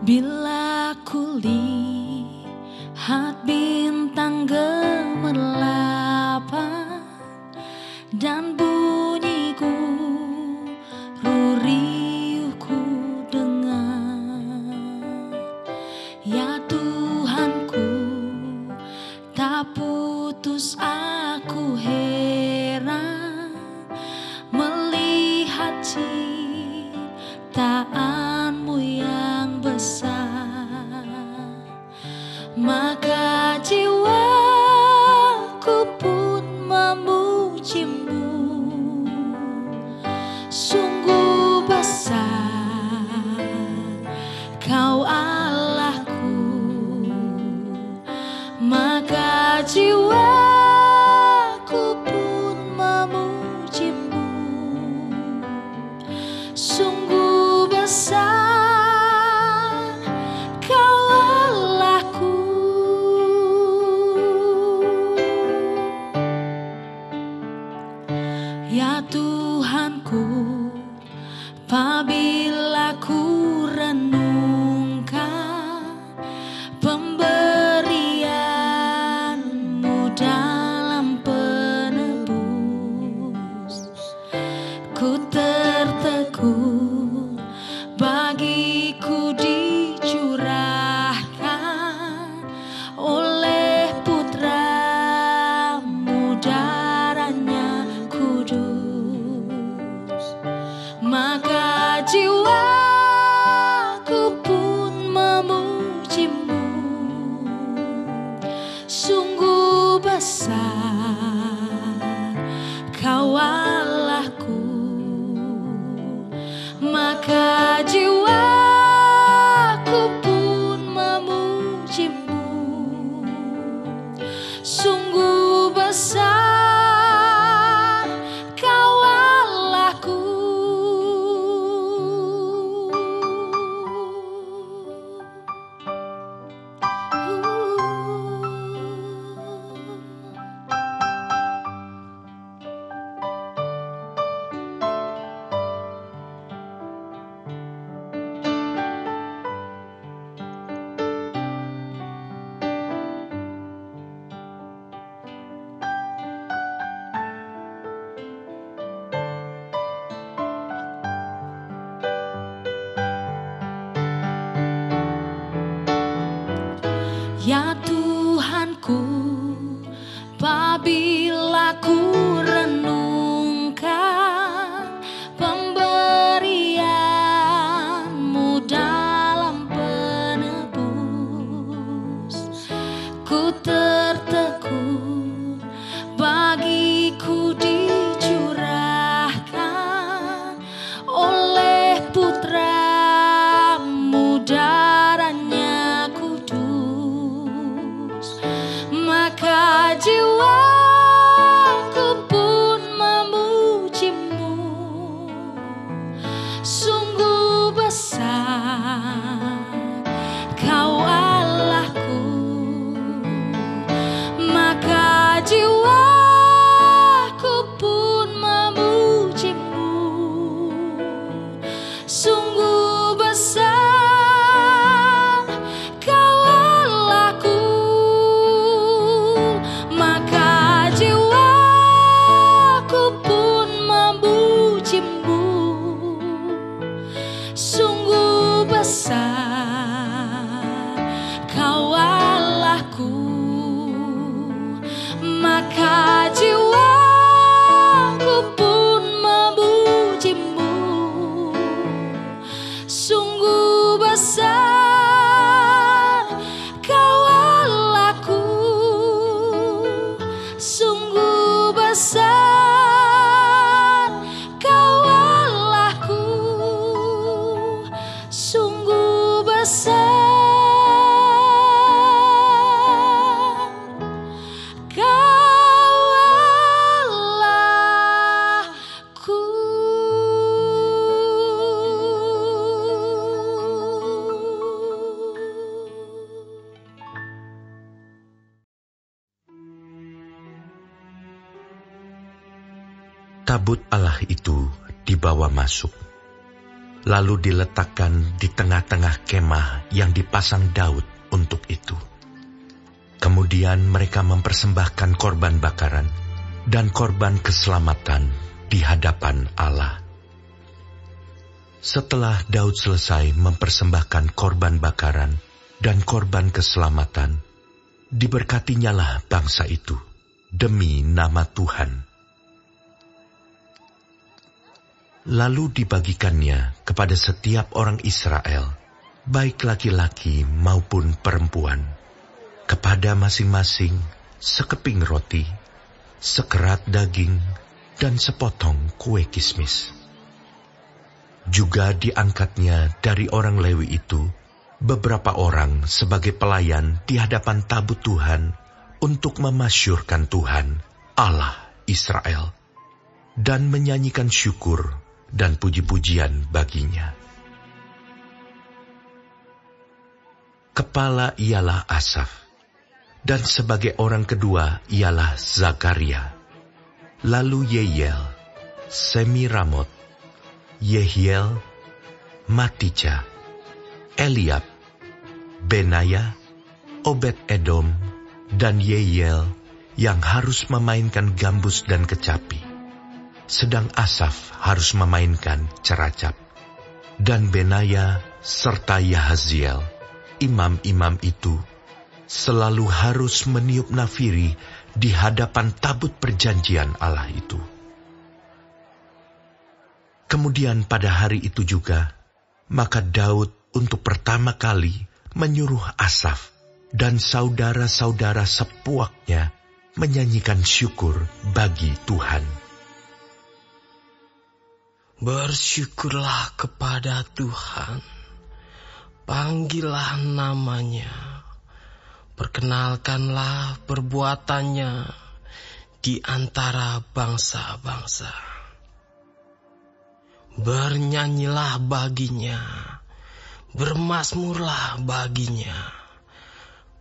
Bila kulihat bintang gemerlapan dan bunyiku riuhku dengar, ya Tuhanku, tak putus aku heran melihat ciptaanmu yang besar. Maka jiwaku pun memujimu, sungguh besar Kau Allahku. Maka jiwaku pun memujimu, sungguh besar Kau Allahku. Ya Tuhanku, apabila ku renungkan pemberian-Mu dalam penebus, ku tertegun bagiku dicurahkan oleh Putra-Mu darahnya kudus. Maka jiwaku pun memujimu, sungguh besar Kau Allahku. Maka jiwaku pun memujimu, sungguh besar Kau Allahku. Ya Tuhanku, apabila ku renungkan pemberian-Mu dalam penebus, ku tertegun bagiku dicurahkan oleh Putra-Mu darahnya kudus. Maka jiwaku pun memujimu, sungguh besar Kau Allahku. Maka jiwaku pun memujimu, sungguh besar Kau Allahku. Maka jiwaku pun memujimu, sungguh besar Kau Allahku. Maka jiwaku pun memujimu, sungguh besar Kau Allahku. Sungguh besar Kau Allahku, sungguh besar Kau Allahku. Tabut Allah itu dibawa masuk, lalu diletakkan di tengah-tengah kemah yang dipasang Daud untuk itu. Kemudian mereka mempersembahkan korban bakaran dan korban keselamatan di hadapan Allah. Setelah Daud selesai mempersembahkan korban bakaran dan korban keselamatan, diberkatinyalah bangsa itu demi nama Tuhan. Lalu dibagikannya kepada setiap orang Israel, baik laki-laki maupun perempuan, kepada masing-masing sekeping roti, sekerat daging, dan sepotong kue kismis. Juga diangkatnya dari orang Lewi itu beberapa orang sebagai pelayan di hadapan tabut Tuhan untuk memasyurkan Tuhan, Allah Israel, dan menyanyikan syukur dan puji-pujian baginya. Kepala ialah Asaf, dan sebagai orang kedua ialah Zakaria, lalu Yeiel, Semiramot, Yehiel, Matija, Eliab, Benaya, Obed-Edom, dan Yeiel yang harus memainkan gambus dan kecapi, sedang Asaf harus memainkan ceracap. Dan Benaya serta Yahaziel, imam-imam itu, selalu harus meniup nafiri di hadapan tabut perjanjian Allah itu. Kemudian pada hari itu juga, maka Daud untuk pertama kali menyuruh Asaf dan saudara-saudara sepuaknya menyanyikan syukur bagi Tuhan. Bersyukurlah kepada Tuhan, panggillah namanya, perkenalkanlah perbuatannya di antara bangsa-bangsa. Bernyanyilah baginya, bermazmurlah baginya,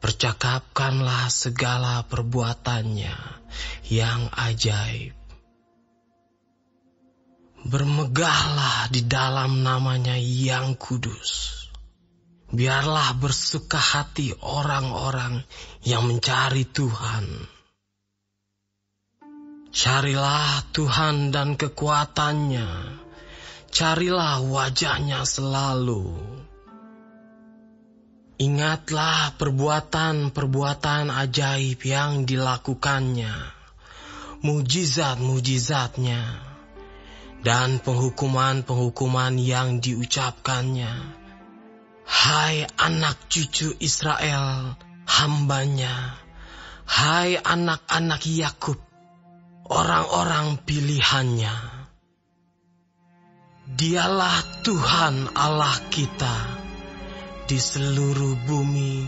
percakapkanlah segala perbuatannya yang ajaib. Bermegahlah di dalam namanya yang kudus. Biarlah bersuka hati orang-orang yang mencari Tuhan. Carilah Tuhan dan kekuatannya. Carilah wajahnya selalu. Ingatlah perbuatan-perbuatan ajaib yang dilakukannya, mujizat-mujizatnya, dan penghukuman-penghukuman yang diucapkannya. Hai anak cucu Israel, hambanya. Hai anak-anak Yakub, orang-orang pilihannya. Dialah Tuhan Allah kita. Di seluruh bumi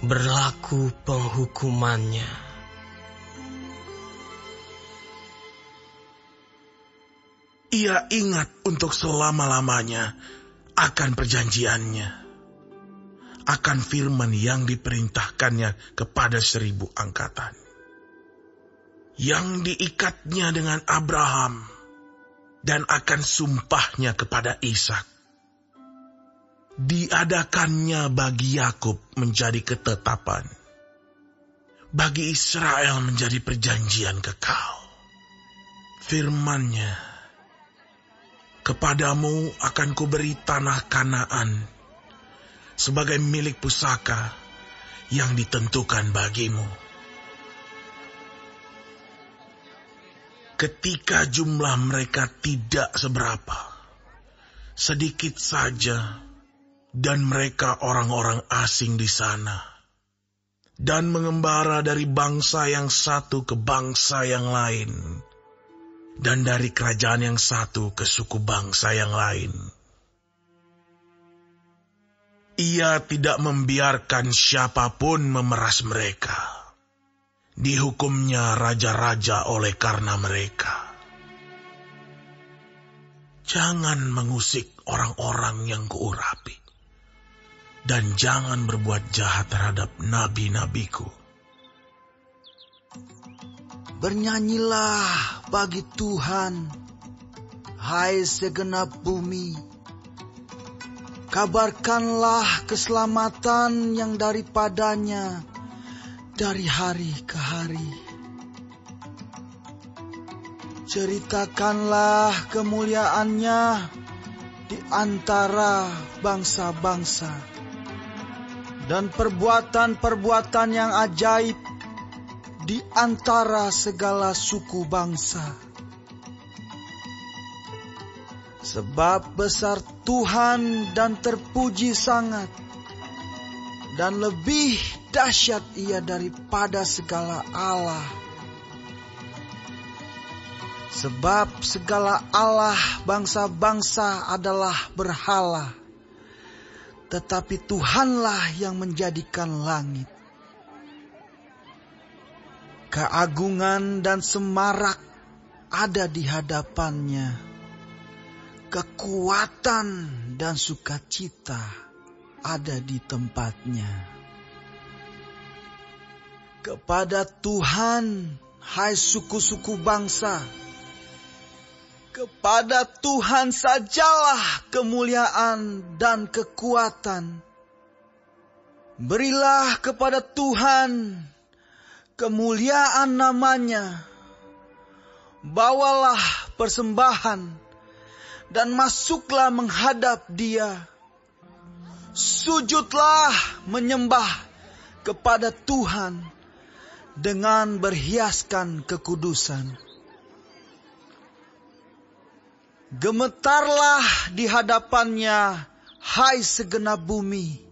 berlaku penghukumannya. Ia ingat untuk selama-lamanya akan perjanjiannya, akan firman yang diperintahkannya kepada 1000 angkatan, yang diikatnya dengan Abraham, dan akan sumpahnya kepada Ishak. Diadakannya bagi Yakub menjadi ketetapan, bagi Israel menjadi perjanjian kekal. Firman-Nya, kepadamu akan kuberi tanah Kanaan sebagai milik pusaka yang ditentukan bagimu. Ketika jumlah mereka tidak seberapa, sedikit saja, dan mereka orang-orang asing di sana, dan mengembara dari bangsa yang satu ke bangsa yang lain, dan dari kerajaan yang satu ke suku bangsa yang lain. Ia tidak membiarkan siapapun memeras mereka. Dihukumnya raja-raja oleh karena mereka. Jangan mengusik orang-orang yang kuurapi, dan jangan berbuat jahat terhadap nabi-nabiku. Bernyanyilah bagi Tuhan, hai segenap bumi, kabarkanlah keselamatan yang daripadanya dari hari ke hari. Ceritakanlah kemuliaannya di antara bangsa-bangsa dan perbuatan-perbuatan yang ajaib di antara segala suku bangsa. Sebab besar Tuhan dan terpuji sangat, dan lebih dahsyat Ia daripada segala Allah. Sebab segala Allah bangsa-bangsa adalah berhala, tetapi Tuhanlah yang menjadikan langit. Keagungan dan semarak ada di hadapannya, kekuatan dan sukacita ada di tempatnya. Kepada Tuhan, hai suku-suku bangsa, kepada Tuhan sajalah kemuliaan dan kekuatan. Berilah kepada Tuhan kemuliaan namanya. Bawalah persembahan dan masuklah menghadap Dia. Sujudlah menyembah kepada Tuhan dengan berhiaskan kekudusan. Gemetarlah di hadapannya, hai segenap bumi.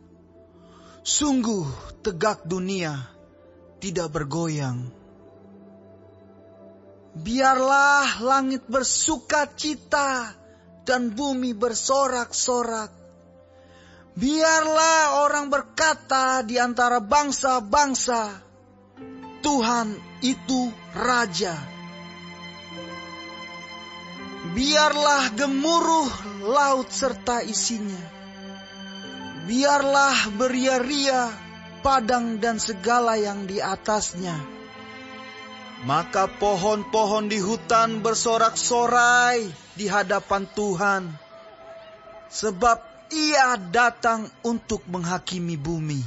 Sungguh tegak dunia, tidak bergoyang. Biarlah langit bersuka cita dan bumi bersorak-sorak. Biarlah orang berkata di antara bangsa-bangsa, Tuhan itu Raja. Biarlah gemuruh laut serta isinya. Biarlah beria-ria padang dan segala yang di atasnya. Maka pohon-pohon di hutan bersorak-sorai di hadapan Tuhan, sebab Ia datang untuk menghakimi bumi.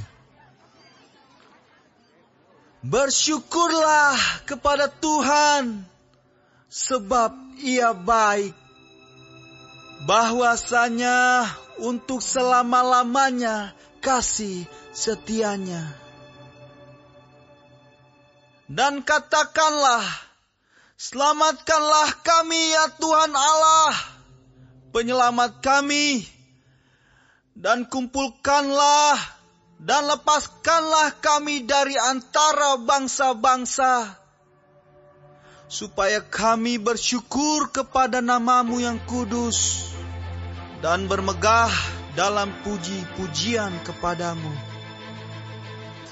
Bersyukurlah kepada Tuhan, sebab Ia baik. Bahwasanya untuk selama-lamanya kasih setianya. Dan katakanlah, selamatkanlah kami ya Tuhan Allah, penyelamat kami. Dan kumpulkanlah dan lepaskanlah kami dari antara bangsa-bangsa, supaya kami bersyukur kepada nama-Mu yang kudus dan bermegah dalam puji-pujian kepadamu.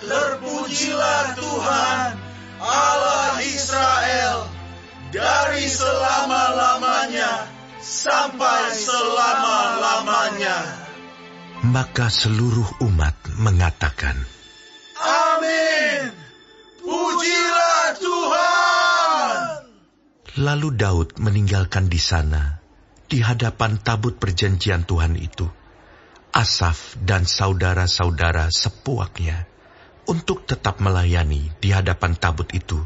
Terpujilah Tuhan, Allah Israel, dari selama-lamanya sampai selama-lamanya. Maka seluruh umat mengatakan, Amin. Pujilah Tuhan. Lalu Daud meninggalkan di sana, di hadapan tabut perjanjian Tuhan itu, Asaf dan saudara-saudara sepuaknya, untuk tetap melayani di hadapan tabut itu,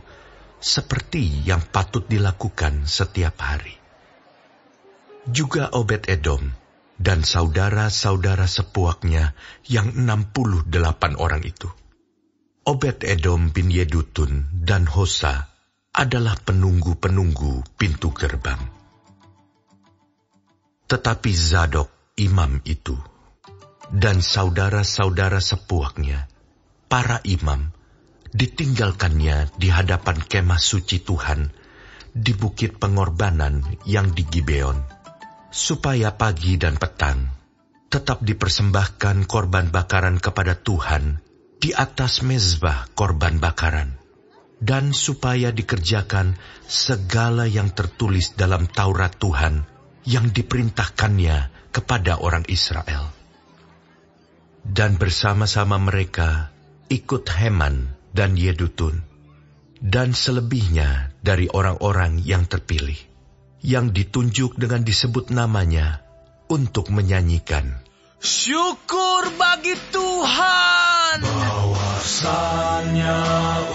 seperti yang patut dilakukan setiap hari. Juga Obed-Edom dan saudara-saudara sepuaknya yang 68 orang itu. Obed-Edom bin Yedutun dan Hosa adalah penunggu-penunggu pintu gerbang. Tetapi Zadok imam itu dan saudara-saudara sepuaknya, para imam, ditinggalkannya di hadapan kemah suci Tuhan di bukit pengorbanan yang di Gibeon, supaya pagi dan petang tetap dipersembahkan korban bakaran kepada Tuhan di atas mezbah korban bakaran, dan supaya dikerjakan segala yang tertulis dalam Taurat Tuhan yang diperintahkannya kepada orang Israel. Dan bersama-sama mereka ikut Heman dan Yedutun, dan selebihnya dari orang-orang yang terpilih, yang ditunjuk dengan disebut namanya untuk menyanyikan, Syukur bagi Tuhan. Bahwasanya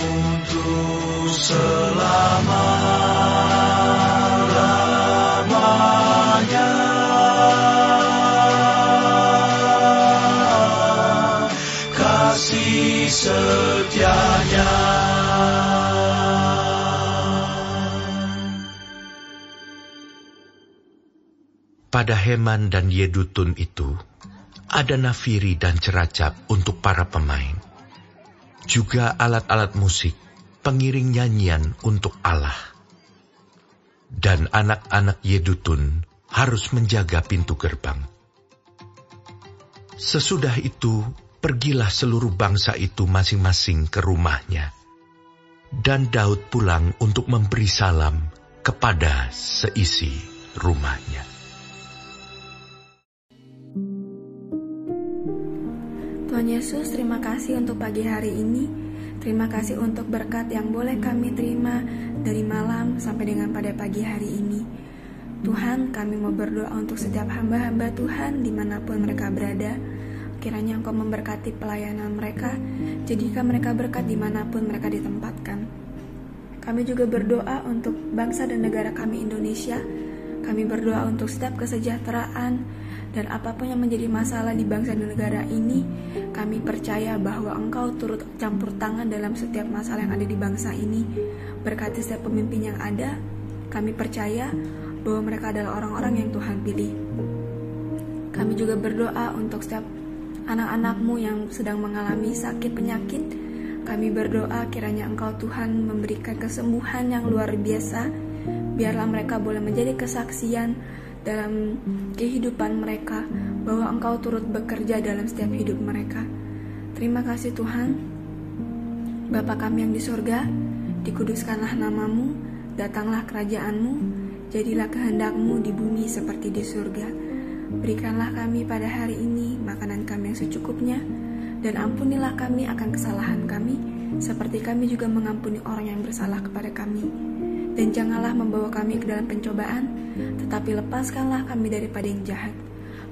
untuk selama-lamanya kasih setianya. Pada Heman dan Yedutun itu, ada nafiri dan ceracap untuk para pemain. Juga alat-alat musik, pengiring nyanyian untuk Allah. Dan anak-anak Yedutun harus menjaga pintu gerbang. Sesudah itu, pergilah seluruh bangsa itu masing-masing ke rumahnya. Dan Daud pulang untuk memberi salam kepada seisi rumahnya. Tuhan Yesus, terima kasih untuk pagi hari ini. Terima kasih untuk berkat yang boleh kami terima dari malam sampai dengan pada pagi hari ini. Tuhan, kami mau berdoa untuk setiap hamba-hamba Tuhan dimanapun mereka berada. Kiranya Engkau memberkati pelayanan mereka, jadikan mereka berkat dimanapun mereka ditempatkan. Kami juga berdoa untuk bangsa dan negara kami Indonesia. Kami berdoa untuk setiap kesejahteraan dan apapun yang menjadi masalah di bangsa dan negara ini. Kami percaya bahwa Engkau turut campur tangan dalam setiap masalah yang ada di bangsa ini. Berkati setiap pemimpin yang ada. Kami percaya bahwa mereka adalah orang-orang yang Tuhan pilih. Kami juga berdoa untuk setiap anak-anak-Mu yang sedang mengalami sakit penyakit. Kami berdoa kiranya Engkau Tuhan memberikan kesembuhan yang luar biasa. Biarlah mereka boleh menjadi kesaksian dalam kehidupan mereka, bahwa Engkau turut bekerja dalam setiap hidup mereka. Terima kasih Tuhan. Bapa kami yang di surga, dikuduskanlah nama-Mu, datanglah kerajaan-Mu, jadilah kehendak-Mu di bumi seperti di surga. Berikanlah kami pada hari ini makanan kami yang secukupnya, dan ampunilah kami akan kesalahan kami, seperti kami juga mengampuni orang yang bersalah kepada kami. Dan janganlah membawa kami ke dalam pencobaan, tetapi lepaskanlah kami daripada yang jahat.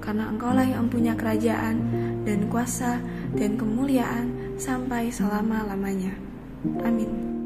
Karena Engkaulah yang mempunyai kerajaan dan kuasa dan kemuliaan sampai selama-lamanya. Amin.